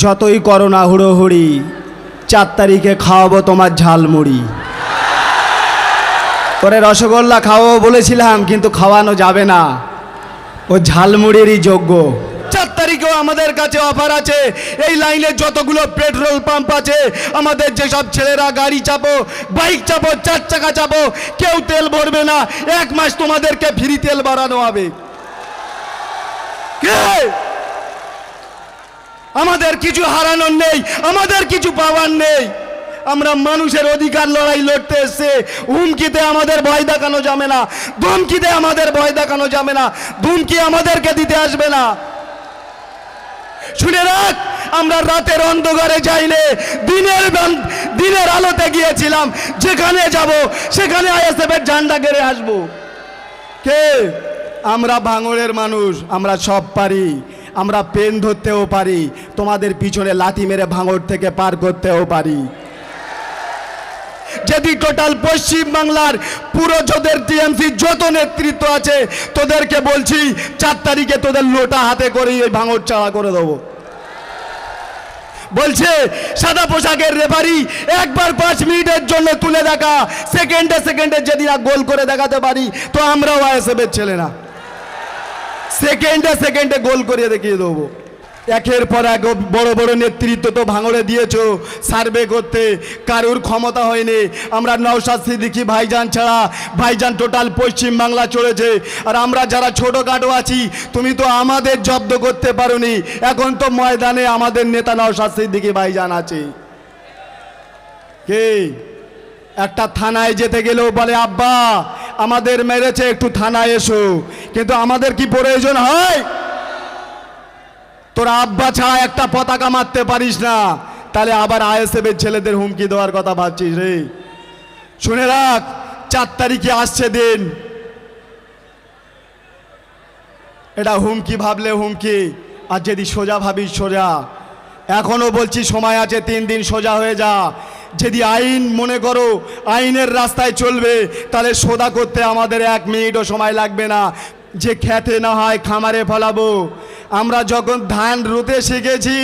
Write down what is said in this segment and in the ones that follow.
যতই করো না হুড়োহুড়ি, 4 তারিখে খাওয়াবো তোমার ঝালমুড়ি। পরে রসগোল্লা খাওয়াবো বলেছিলাম, কিন্তু খাওয়ানো যাবে না, ও ঝালমুড়িরই যোগ্য। 4 তারিখেও আমাদের কাছে অফার আছে। এই লাইনে যতগুলো পেট্রোল পাম্প আছে, আমাদের যেসব ছেলেরা গাড়ি চাপো, বাইক চাপো, 4 চাকা চাপো, কেউ তেল ভরবে না। 1 মাস তোমাদেরকে ফ্রি তেল বাড়ানো হবে। আমাদের কিছু হারানোর নেই, আমাদের কিছু পাওয়ার নেই। আমরা মানুষের অধিকার লড়াই লড়তে এসে হুমকিতে আমাদের ভয় দেখানো যাবে না, ধমকিতে আমাদের ভয় দেখানো যাবে না, ধমকি আমাদেরকে দিতে আসবে না। শুনে রাখ, আমরা রাতের অন্ধকারে যাইলে দিনের আলোতে গিয়েছিলাম। যেখানে যাব সেখানে আইএসএফ এর ঝান্ডা গেড়ে আসবো। কে? আমরা ভাঙড়ের মানুষ, আমরা সব পারি। আমরা পেন ধরতেও পারি, তোমাদের পিছনে লাথি মেরে ভাঙড় থেকে পার করতেও পারি। যদি টোটাল পশ্চিম বাংলার পুরো যোদের টিএমসি যত নেতৃত্ব আছে, তোদেরকে বলছি 4 তারিখে তোদের লোটা হাতে করে এই ভাঙড় চাড়া করে দেবো। বলছে সাদা পোশাকের রেফারি একবার 5 মিনিটের জন্য তুলে দেখা, সেকেন্ডে যদি না গোল করে দেখাতে পারি, তো আমরাও আইএসএফ এর ছেলে না, সেকেন্ডে গোল করে দেখিয়ে দেবো। একের পর এক বড় বড় নেতৃত্ব তো ভাঙড়ে দিয়েছো সার্ভে করতে, কারুর ক্ষমতা হয়নি। আমরা নওশাদ সিদ্দিকী ভাইজান ছাড়া, ভাইজান টোটাল পশ্চিম বাংলা চলেছে। আর আমরা যারা ছোটোখাটো আছি, তুমি তো আমাদের জব্দ করতে পারোনি। এখন তো ময়দানে আমাদের নেতা নওশাদ সিদ্দিকী ভাইজান আছে। কে? একটা থানায় যেতে গেলেও বলে আব্বা আমাদের মেরেছে, একটু থানায় এসো। কিন্তু আমাদের কি প্রয়োজন হয়? তোরা আব্বা ছাড়া একটা পতাকা মারতে পারিস না, তাহলে আবার আইএসএফ এর ছেলেদের হুমকি দেওয়ার কথা ভাবছিস রে? শুনে রাখ, 4 তারিখে আসছে দিন। এটা হুমকি ভাবলে হুমকি, আর যদি সোজা ভাবিস সোজা। এখনো বলছি সময় আছে, 3 দিন সোজা হয়ে যা। যদি আইন মনে করো আইনের রাস্তায় চলবে, তাহলে সোজা করতে আমাদের 1 মিনিটও সময় লাগবে না। যে খেতে না হয় খামারে ফলাবো। আমরা যখন ধান রুতে শিখেছি,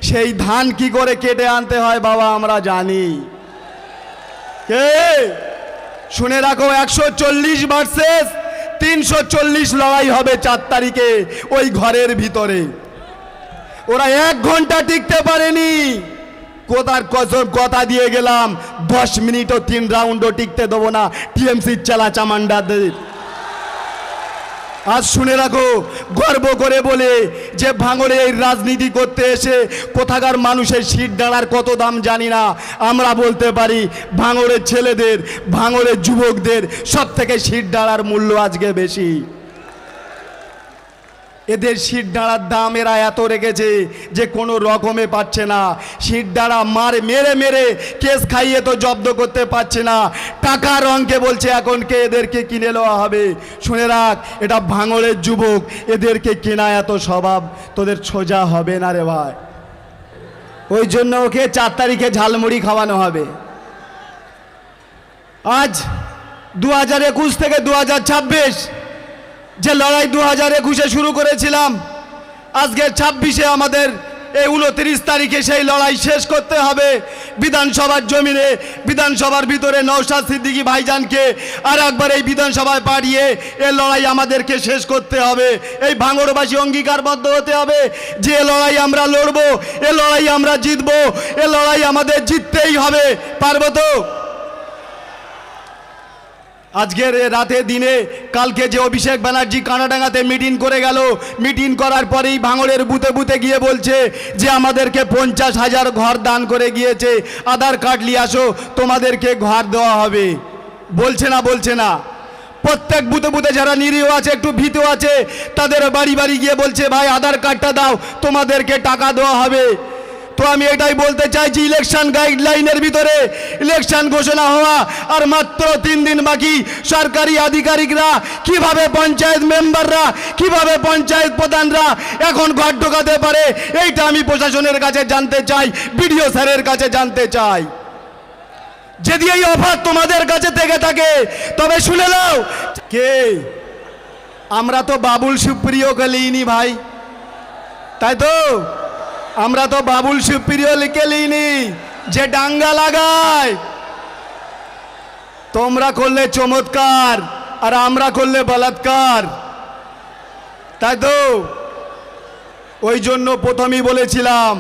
সেই ধান কি করে কেটে আনতে হয় বাবা আমরা জানি। কে? শুনে রাখো, 140 ভার্সেস 340 লড়াই হবে 4 তারিখে ওই ঘরের ভিতরে। ওরা 1 ঘন্টা টিকতে পারেনি। কোথার কথা দিয়ে গেলাম, 10 মিনিটও 3 রাউন্ডও টিকতে দেবো না টিএমসির চেলা চামান্ডাদের। আজ শুনে রাখো, গর্ব করে বলে যে ভাঙড়ে এই রাজনীতি করতে এসে কোথাকার মানুষের সিট দাঁড়ার কত দাম জানি না, আমরা বলতে পারি ভাঙড়ের ছেলেদের, ভাঙড়ের যুবকদের সব থেকে সিট দাঁড়ার মূল্য আজকে বেশি। এদের সিট দাঁড়ার দাম এরা এত রেখেছে যে কোনো রকমে পাচ্ছে না। সিট দাঁড়া মেরে কেস খাইয়ে তো জব্দ করতে পারছে না। টাকার অঙ্কে বলছে এখন কে এদেরকে কিনে নেওয়া হবে। শুনে রাখ, এটা ভাঙড়ের যুবক, এদেরকে কেনা এত স্বভাব তোদের সোজা হবে না রে ভাই। ওই জন্য ওকে 4 তারিখে ঝালমুড়ি খাওয়ানো হবে। আজ 2021 থেকে 2026 যে লড়াই 2021-এ শুরু করেছিলাম, আজকে 26-এ আমাদের এই 29 তারিখে সেই লড়াই শেষ করতে হবে। বিধানসভার জমিনে, বিধানসভার ভিতরে নওশাদ সিদ্দিকী ভাইজানকে আর একবার এই বিধানসভায় পাঠিয়ে এই লড়াই আমাদেরকে শেষ করতে হবে। এই ভাঙড়বাসী অঙ্গীকারবদ্ধ হতে হবে যে এ লড়াই আমরা লড়বো, এ লড়াই আমরা জিতবো, এ লড়াই আমাদের জিততেই হবে। পারবো তো? আজকের রাতে দিনে কালকে যে অভিষেক ব্যানার্জি কানাডাঙ্গাতে মিটিং করে গেল, মিটিং করার পরেই ভাঙড়ের বুথে বুথে গিয়ে বলছে যে আমাদেরকে 50,000 ঘর দান করে গিয়েছে, আধার কার্ড নিয়ে আসো তোমাদেরকে ঘর দেওয়া হবে। বলছে না? প্রত্যেক বুথে বুথে যারা নিরীহ আছে, একটু ভীত আছে, তাদের বাড়ি বাড়ি গিয়ে বলছে ভাই আধার কার্ডটা দাও, তোমাদেরকে টাকা দেওয়া হবে। তো আমি এটাই বলতে চাইছি, ইলেকশন গাইডলাইনের ভিতরে ইলেকশন ঘোষণা হওয়া আর মাত্র 3 দিন বাকি। সরকারি আধিকারিকরা কিভাবে, পঞ্চায়েত মেম্বাররা কিভাবে, পঞ্চায়েত প্রধানরা এখন ঘর ঢোকাতে পারে, এইটা আমি প্রশাসনের কাছে জানতে চাই, বিডিও স্যারের কাছে জানতে চাই। যদি এই অফার তোমাদের কাছে থেকে থাকে তবে শুনে নাও। কে? আমরা তো বাবুল সুপ্রিয়কে লিইনি ভাই, তাই তো? আমরা তো বাবুল সুপ্রিয় লিখে লিনি যে ডাঙ্গা লাগায়। তোমরা করলে চমৎকার আর আমরা করলে বলাৎকার, তাই তো? ওই জন্য প্রথমেই বলেছিলাম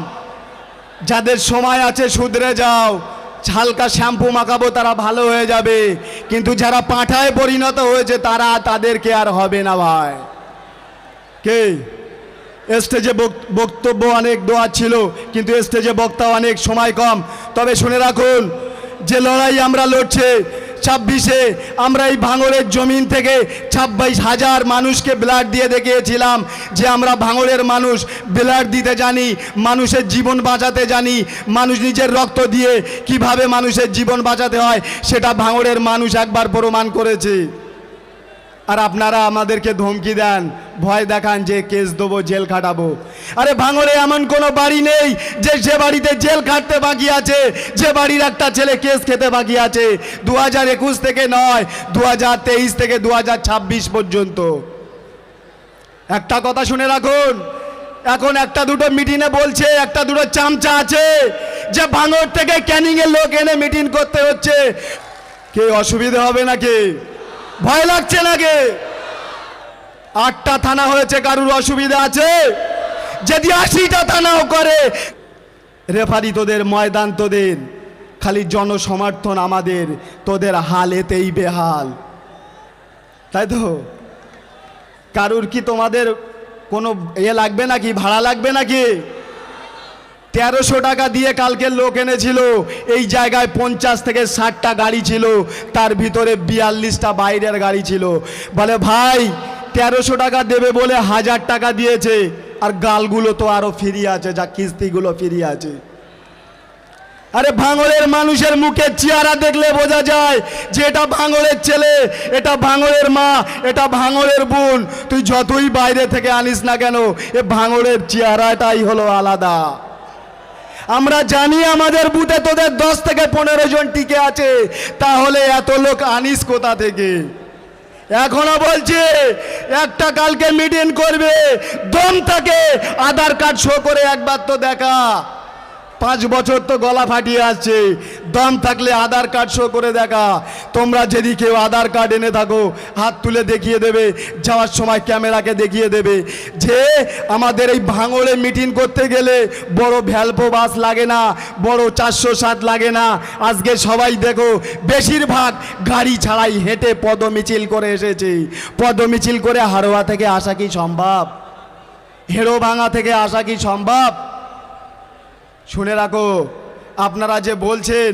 যাদের সময় আছে শুধরে যাও, হালকা শ্যাম্পু মাখাবো তারা ভালো হয়ে যাবে, কিন্তু যারা পাঁঠায় পরিণত হয়েছে তাদেরকে আর হবে না ভাই। কে স্টেজে বক্তব্য অনেক দোয়া ছিল, কিন্তু স্টেজে বক্তা অনেক, সময় কম। তবে শুনে রাখুন যে লড়াই আমরা লড়ছে 26-এ আমরা এই ভাঙড়ের জমিন থেকে 26,000 মানুষকে ব্লাড দিয়ে দেখিয়েছিলাম যে আমরা ভাঙড়ের মানুষ ব্লাড দিতে জানি, মানুষের জীবন বাঁচাতে জানি, মানুষ নিজের রক্ত দিয়ে কিভাবে মানুষের জীবন বাঁচাতে হয় সেটা ভাঙড়ের মানুষ একবার প্রমাণ করেছে। আর আপনারা আমাদেরকে ধমকি দেন, ভয় দেখান যে কেস দেবো, জেল খাটাবো। আরে ভাঙড়ে এমন কোনো বাড়ি নেই যে বাড়িতে জেল খাটতে বাকি আছে, যে বাড়ির একটা ছেলে কেস খেতে বাকি আছে। 2021 থেকে নয়, 2023 থেকে 2026 পর্যন্ত। একটা কথা শুনে রাখুন, এখন একটা দুটো মিটিংয়ে বলছে, একটা দুটো চামচা আছে যে ভাঙড় থেকে ক্যানিংয়ের লোক এনে মিটিং করতে হচ্ছে। কে অসুবিধা হবে নাকি? ভয় লাগছে নাকি? 8টা থানা হয়েছে, কারুর অসুবিধা আছে? যদি 80টা থানাও করে, রেফারি তোদের, ময়দান তোদের, খালি জনসমর্থন আমাদের, তোদের হাল এতেই বেহাল, তাই তো? কারুর কি তোমাদের কোনো লাগবে নাকি, ভাড়া লাগবে নাকি? 1300 টাকা দিয়ে কালকে লোক এনেছিল, এই জায়গায় 50 থেকে 60টা গাড়ি ছিল, তার ভিতরে 42টা বাইরের গাড়ি ছিল। বলে ভাই 1300 টাকা দেবে বলে 1000 টাকা দিয়েছে, আর গালগুলো তো আরো ফ্রি আছে, যা কিস্তিগুলো ফ্রি আছে। আরে ভাঙড়ের মানুষের মুখে চেহারা দেখলে বোঝা যায় যে এটা ভাঙড়ের ছেলে, এটা ভাঙড়ের মা, এটা ভাঙড়ের বোন। তুই যতই বাইরে থেকে আনিস না কেন, এ ভাঙড়ের চেহারাটাই হলো আলাদা। আমরা জানি আমাদের বুথে তোদের 10 থেকে 15 জন টিকে আছে, তাহলে এত লোক আনিস কোথা থেকে? এখনো বলছে একটা কালকে মিটিং করবে, দম থাকে আধার কার্ড শো করে একবার তো দেখা। 5 বছর তো গলা ফাটিয়ে আসছে, দম থাকলে আধার কার্ড শো করে দেখা। তোমরা যদি কেউ আধার কার্ড এনে থাকো হাত তুলে দেখিয়ে দেবে, যাওয়ার সময় ক্যামেরাকে দেখিয়ে দেবে যে আমাদের এই ভাঙড়ে মিটিং করতে গেলে বড় ভ্যালভো বাস লাগে না, বড় 407 লাগে না। আজকে সবাই দেখো বেশিরভাগ গাড়ি ছাড়াই হেঁটে পদমিছিল করে এসেছে। পদমিছিল করে হাড়োয়া থেকে আসা কি সম্ভব? হেড়োভাঙা থেকে আসা কি সম্ভব? শুনে রাখো, আপনারা যে বলছেন